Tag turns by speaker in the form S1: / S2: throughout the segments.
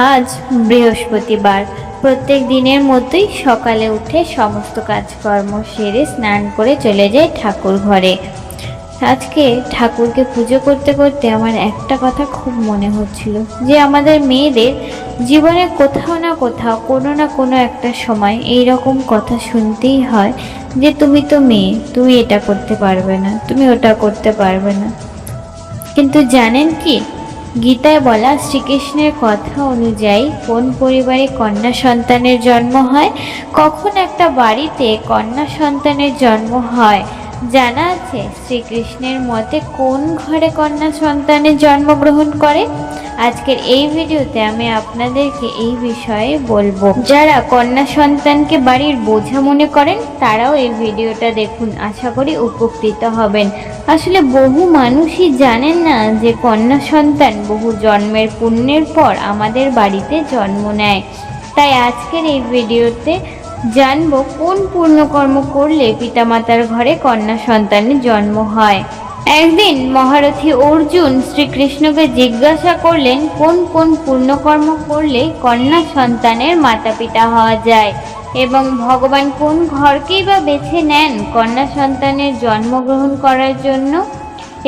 S1: আজ বৃহস্পতিবার। প্রত্যেক দিনের মতোই সকালে উঠে সমস্ত কাজকর্ম সেরে স্নান করে চলে যাই ঠাকুর ঘরে। আজকে ঠাকুরকে পুজো করতে করতে আমার একটা কথা খুব মনে হচ্ছিল যে আমাদের মেয়েদের জীবনে কোথাও না কোথাও কোনো না কোনো একটা সময় এই রকম কথা শুনতেই হয় যে তুমি তো মেয়ে, তুমি এটা করতে পারবে না, তুমি ওটা করতে পারবে না। কিন্তু জানেন কি, গীতায় বলা শ্রীকৃষ্ণের কথা অনুযায়ী কোন পরিবারে কন্যা সন্তানের জন্ম হয়, কখন একটা বাড়িতে কন্যা সন্তানের জন্ম হয় জানা আছে? শ্রীকৃষ্ণের মতে কোন ঘরে কন্যা সন্তানের জন্মগ্রহণ করে? আজকের এই ভিডিওতে আমি আপনাদেরকে এই বিষয়ে বলবো। যারা কন্যা সন্তানকে বাড়ির বোঝা মনে করেন তারাও এই ভিডিওটা দেখুন, আশা করি উপকৃত হবেন। আসলে বহু মানুষই জানেন না যে কন্যা সন্তান বহু জন্মের পুণ্যের পর আমাদের বাড়িতে জন্ম নেয়। তাই আজকের এই ভিডিওতে জানবো কোন পুণ্যকর্ম করলে পিতামাতার ঘরে কন্যা সন্তানের জন্ম হয়। একদিন মহারথী অর্জুন শ্রীকৃষ্ণকে জিজ্ঞাসা করলেন কোন কোন পুণ্যকর্ম করলে কন্যা সন্তানের মাতা পিতা হওয়া যায় এবং ভগবান কোন ঘরকেই বা বেছে নেন কন্যা সন্তানের জন্মগ্রহণ করার জন্য।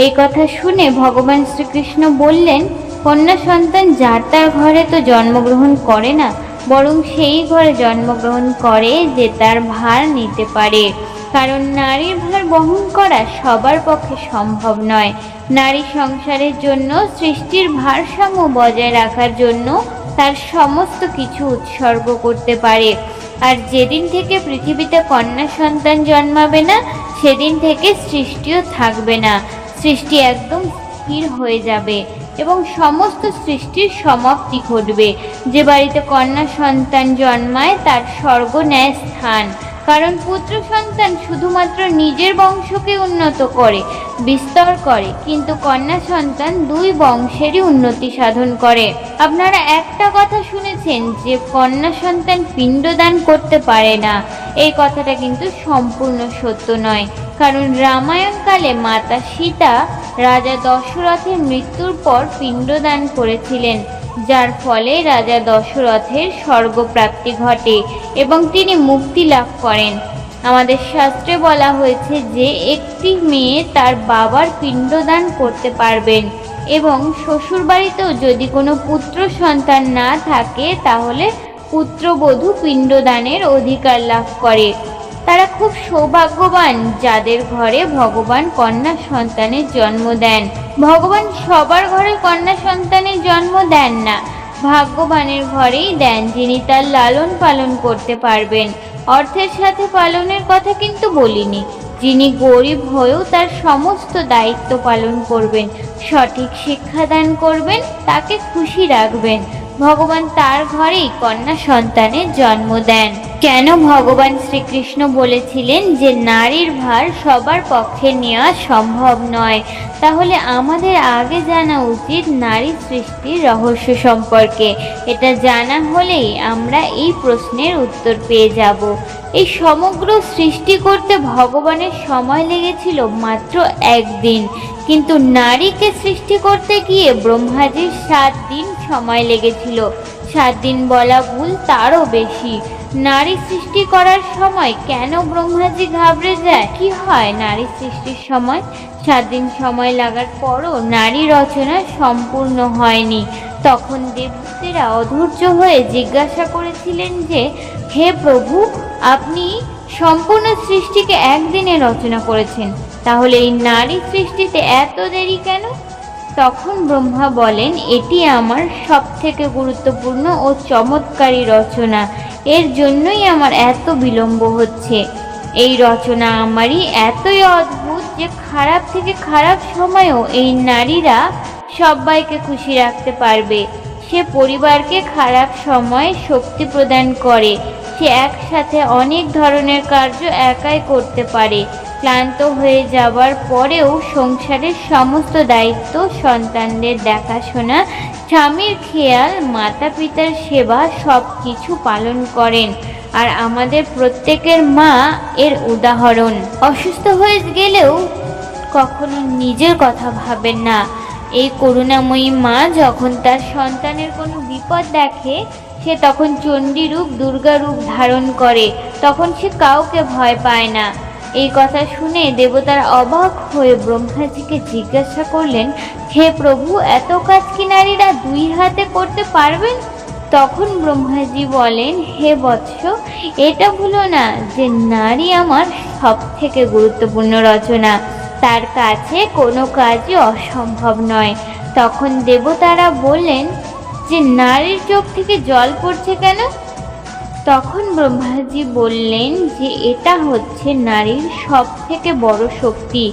S1: এই কথা শুনে ভগবান শ্রীকৃষ্ণ বললেন, কন্যা সন্তান যার তার ঘরে তো জন্মগ্রহণ করে না, বরং সেই ঘরে জন্মগ্রহণ করে যে তার ভার নিতে পারে। কারণ নারীর ভার বহন করা সবার পক্ষে সম্ভব নয়। নারী সংসারের জন্য, সৃষ্টির ভারসাম্য বজায় রাখার জন্য তার সমস্ত কিছু উৎসর্গ করতে পারে। আর যেদিন থেকে পৃথিবীতে কন্যা সন্তান জন্মাবে না, সেদিন থেকে সৃষ্টিও থাকবে না। সৃষ্টি একদম স্থির হয়ে যাবে এবং সমস্ত সৃষ্টির সমাপ্তি ঘটবে। যে বাড়িতে কন্যা সন্তান জন্মায় তার স্বর্গ ন্যায় স্থান। কারণ পুত্র সন্তান শুধুমাত্র নিজের বংশকে উন্নত করে, বিস্তার করে, কিন্তু কন্যা সন্তান দুই বংশেরই উন্নতি সাধন করে। আপনারা একটা কথা শুনেছেন যে কন্যা সন্তান পিণ্ডদান করতে পারে না। এই কথাটা কিন্তু সম্পূর্ণ সত্য নয়। কারণ রামায়ণকালে মাতা সীতা রাজা দশরথের মৃত্যুর পর পিণ্ডদান করেছিলেন, যার ফলে রাজা দশরথের স্বর্গপ্রাপ্তি ঘটে এবং তিনি মুক্তি লাভ করেন। আমাদের শাস্ত্রে বলা হয়েছে যে একটি মেয়ে তার বাবার পিণ্ডদান করতে পারবেন এবং শ্বশুরবাড়িতেও যদি কোনো পুত্র সন্তান না থাকে তাহলে পুত্রবধূ পিণ্ডদানের অধিকার লাভ করে। তারা খুব সৌভাগ্যবান যাদের ঘরে ভগবান কন্যা সন্তানের জন্ম দেন। ভগবান সবার ঘরে কন্যা সন্তানের জন্ম দেন না, ভাগ্যবানের ঘরেই দেন যিনি তার লালন পালন করতে পারবেন। অর্থের সাথে পালনের কথা কিন্তু বলিনি। যিনি গরিব হয়েও তার সমস্ত দায়িত্ব পালন করবেন, সঠিক শিক্ষাদান করবেন, তাকে খুশি রাখবেন, ভগবান তার ঘরেই কন্যা সন্তানের জন্ম দেন। কেন ভগবান শ্রীকৃষ্ণ বলেছিলেন যে নারীর ভার সবার পক্ষে নেওয়া সম্ভব নয়? তাহলে আমাদের আগে জানা উচিত নারী সৃষ্টির রহস্য সম্পর্কে। এটা জানা হলেই আমরা এই প্রশ্নের উত্তর পেয়ে যাব। এই সমগ্র সৃষ্টি করতে ভগবানের সময় লেগেছিল মাত্র একদিন, কিন্তু নারীকে সৃষ্টি করতে গিয়ে ব্রহ্মাজির 7 দিন সময় লেগেছিল। 7 দিন বলা ভুল, তারও বেশি। নারী সৃষ্টি করার সময় কেন ব্রহ্মাজি ঘাবড়ে যায়? কি হয় নারী সৃষ্টির সময়? 7 দিন সময় লাগার পরও নারী রচনা সম্পূর্ণ হয়নি। তখন দেবতারা অধৈর্য হয়ে জিজ্ঞাসা করেছিলেন যে, হে প্রভু, আপনি সম্পূর্ণ সৃষ্টিকে একদিনে রচনা করেছেন, তাহলে এই নারী সৃষ্টিতে এত দেরি কেন? তখন ব্রহ্মা বলেন, এটি আমার সবথেকে গুরুত্বপূর্ণ ও চমৎকারী রচনা, এর জন্যই আমার এত বিলম্ব হচ্ছে। এই রচনা আমারই এতই অদ্ভুত যে খারাপ থেকে খারাপ সময়েও এই নারীরা সবাইকে খুশি রাখতে পারবে। সে পরিবারকে খারাপ সময়ে শক্তি প্রদান করে। সে একসাথে অনেক ধরনের কার্য একাই করতে পারে। ক্লান্ত হয়ে যাবার পরেও সংসারের সমস্ত দায়িত্ব, সন্তানদের দেখাশোনা, স্বামীর খেয়াল, মাতা পিতার সেবা সব কিছু পালন করেন। আর আমাদের প্রত্যেকের মা এর উদাহরণ। অসুস্থ হয়ে গেলেও কখনো নিজের কথা ভাবেন না, এই করুণাময়ী মা যখন তার সন্তানের কোনো বিপদ দেখে, সে তখন চণ্ডী রূপ, দুর্গা রূপ ধারণ করে। তখন সে কাউকে ভয় পায় না। এই কথা শুনে দেবতারা অবাক হয়ে ব্রহ্মাজিকে জিজ্ঞাসা করলেন, হে প্রভু, এত কাজ কি নারীরা দুই হাতে করতে পারবেন? তখন ব্রহ্মাজি বলেন, হে বৎস, এটা ভুলো না যে নারী আমার সব থেকে গুরুত্বপূর্ণ রচনা। তার কাছে কোনো কাজই অসম্ভব নয়। তখন দেবতারা বললেন যে নারীর চোখ থেকে জল পড়ছে কেন? তখন ব্রহ্মাজি বললেন যে এটা হচ্ছে নারীর সব থেকে বড় শক্তি,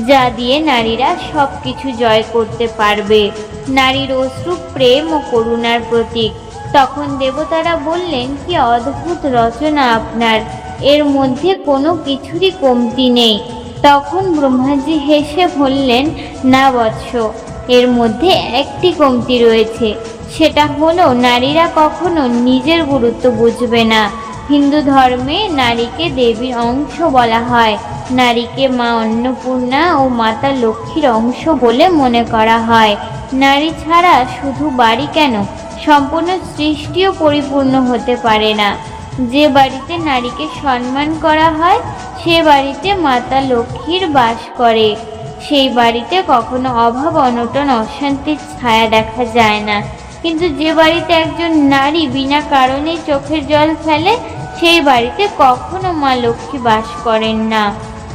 S1: যা দিয়ে নারীরা সব কিছু জয় করতে পারবে। নারীর অশ্রু প্রেম ও করুণার প্রতীক। তখন দেবতারা বললেন, কি অদ্ভুত রচনা আপনার, এর মধ্যে কোনো কিছুরই কমতি নেই। তখন ব্রহ্মাজি হেসে বললেন, না বৎস, এর মধ্যে একটি কমতি রয়েছে। সেটা হলো নারীরা কখনো নিজের গুরুত্ব বুঝবে না। হিন্দু ধর্মে নারীকে দেবীর অংশ বলা হয়। নারীকে মা অন্নপূর্ণা ও মাতা লক্ষ্মীর অংশ বলে মনে করা হয়। নারী ছাড়া শুধু বাড়ি কেন, সম্পূর্ণ সৃষ্টিও পরিপূর্ণ হতে পারে না। যে বাড়িতে নারীকে সম্মান করা হয়, সে বাড়িতে মাতা লক্ষ্মীর বাস করে। সেই বাড়িতে কখনো অভাব, অনটন, অশান্তির ছায়া দেখা যায় না। কিন্তু যে বাড়িতে একজন নারী বিনা কারণে চোখের জল ফেলে, সেই বাড়িতে কখনো মা লক্ষ্মী বাস করেন না।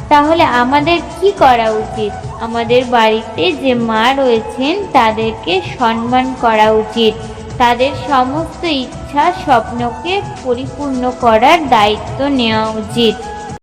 S1: তাহলে আমাদের কি করা উচিত? আমাদের বাড়িতে যে মা রয়েছেন তাদেরকে সম্মান করা উচিত। তাদের সমস্ত ইচ্ছা, স্বপ্নকে পরিপূর্ণ করার দায়িত্ব নেওয়া উচিত।